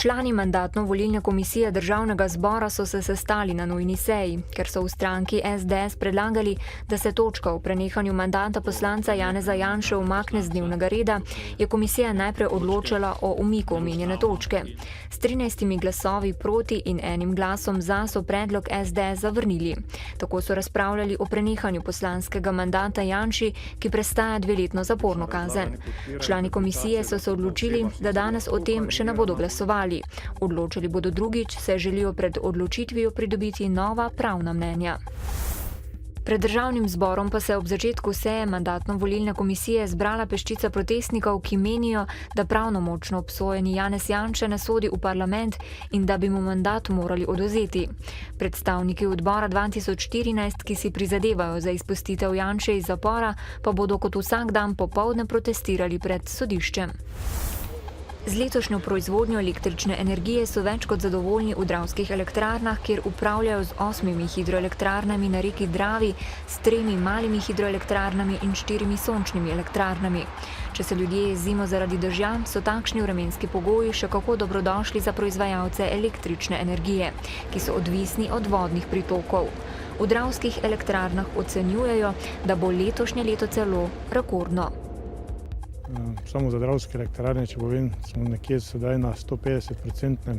Člani mandatno-volilne komisije državnega zbora so se sestali na nujni seji, ker so v stranki SDS predlagali, da se točka o prenehanju mandata poslanca Janeza Janše umakne z dnevnega reda, je komisija najprej odločala o umiku omenjene točke. S 13 glasovi proti in enim glasom za so predlog SDS zavrnili. Tako so razpravljali o prenehanju poslanskega mandata Janši, ki prestaja 2-letno zaporno kazen. Člani komisije so se odločili, da danes o tem še ne bodo glasovali. Odločili bodo drugič, saj želijo pred odločitvijo pridobiti nova pravna mnenja. Pred državnim zborom pa se je ob začetku seje mandatno-volilne komisije zbrala peščica protestnikov, ki menijo, da pravnomočno obsojeni Janez Janša ne sodi v parlament in da bi mu mandat morali odvzeti. Predstavniki odbora 2014, ki si prizadevajo za izpustitev Janše iz zapora, pa bodo kot vsak dan popoldne protestirali pred sodiščem. Z letošnjo proizvodnjo električne energije so več kot zadovoljni v Dravskih elektrarnah, kjer upravljajo z 8 hidroelektrarnami na reki Dravi, s 3 malimi hidroelektrarnami in 4 sončnimi elektrarnami. Če se ljudje zimo zaradi dežja, so takšni vremenski pogoji še kako dobrodošli za proizvajalce električne energije, ki so odvisni od vodnih pritokov. V Dravskih elektrarnah ocenjujejo, da bo letošnje leto celo rekordno. Samo za Dravske elektrarne, če povem, smo nekje sedaj na 150%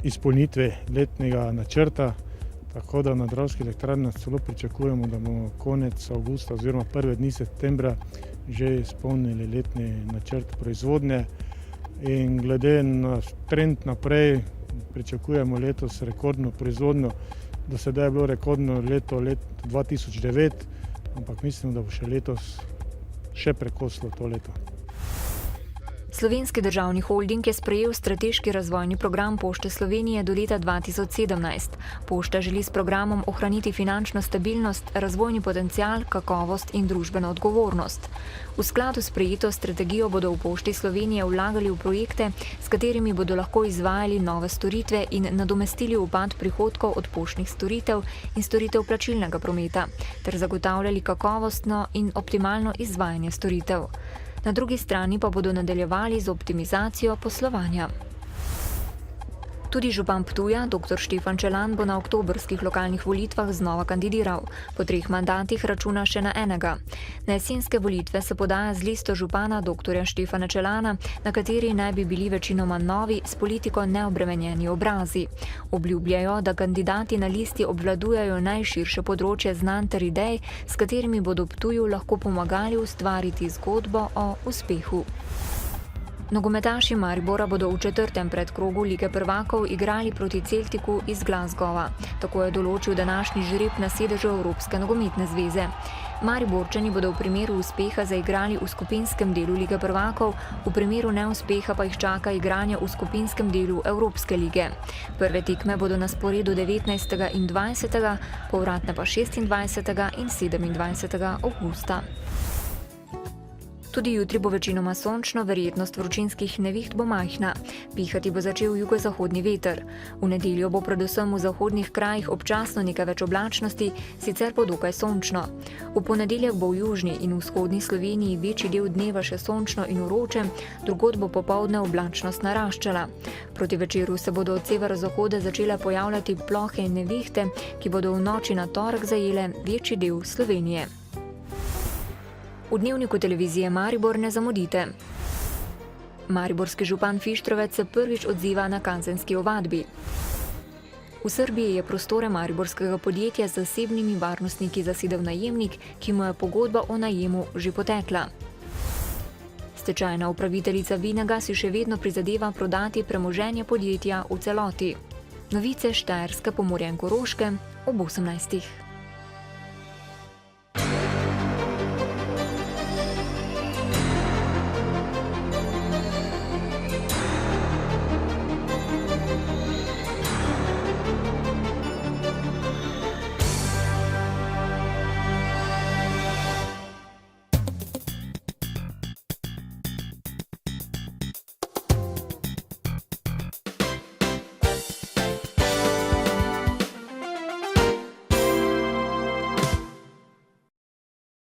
izpolnitve letnega načrta, tako da na Dravskih elektrarnah celo pričakujemo, da bomo konec avgusta oziroma prve dni septembra že izpolnili letni načrt proizvodnje. In glede na trend naprej pričakujemo letos rekordno proizvodnjo. Do sedaj je bilo rekordno leto 2009, ampak mislim, da bo še letos še prekoslo to leto. Slovenski državni holding je sprejel strateški razvojni program Pošte Slovenije do leta 2017. Pošta želi s programom ohraniti finančno stabilnost, razvojni potencial, kakovost in družbeno odgovornost. V skladu s sprejeto strategijo bodo v Pošti Slovenije vlagali v projekte, s katerimi bodo lahko izvajali nove storitve in nadomestili upad prihodkov od poštnih storitev in storitev plačilnega prometa, ter zagotavljali kakovostno in optimalno izvajanje storitev. Na drugi strani pa bodo nadaljevali z optimizacijo poslovanja. Tudi župan Ptuja, dr. Štefan Čelan, bo na oktobrskih lokalnih volitvah znova kandidiral. Po 3 mandatih računa še na enega. Na jesenske volitve se podaja z listo župana dr. Štefana Čelana, na kateri naj bi bili večinoma novi, s politiko neobremenjeni obrazi. Obljubljajo, da kandidati na listi obvladujejo najširše področje znanj ter idej, s katerimi bodo Ptuju lahko pomagali ustvariti zgodbo o uspehu. Nogometaši Maribora bodo v 4. predkrogu Lige prvakov igrali proti Celtiku iz Glasgowa. Tako je določil današnji žreb na sedežu Evropske nogometne zveze. Mariborčani bodo v primeru uspeha zaigrali v skupinskem delu Lige prvakov, v primeru neuspeha pa jih čaka igranje v skupinskem delu Evropske lige. Prve tekme bodo na sporedu 19. in 20., povratne pa 26. in 27. avgusta. Tudi jutri bo večinoma sončno, verjetnost vročinskih neviht bo majhna. Pihati bo začel jugozahodni veter. V nedeljo bo predvsem v zahodnih krajih občasno nekaj več oblačnosti, sicer bo dokaj sončno. V ponedeljek bo v južni in vzhodni Sloveniji večji del dneva še sončno in vroče, drugod bo popoldne oblačnost naraščala. Proti večeru se bodo od severozahoda začele pojavljati plohe in nevihte, ki bodo v noči na torek zajele večji del Slovenije. V dnevniku televizije Maribor ne zamudite. Mariborski župan Fištrovec se prvič odziva na kazenski ovadbi. V Srbiji je prostore mariborskega podjetja z zasebnimi varnostniki zasedel najemnik, ki mu je pogodba o najemu že potekla. Stečajna upraviteljica Vinega si še vedno prizadeva prodati premoženje podjetja v celoti. Novice Štajerske, Pomurja in Koroške ob 18.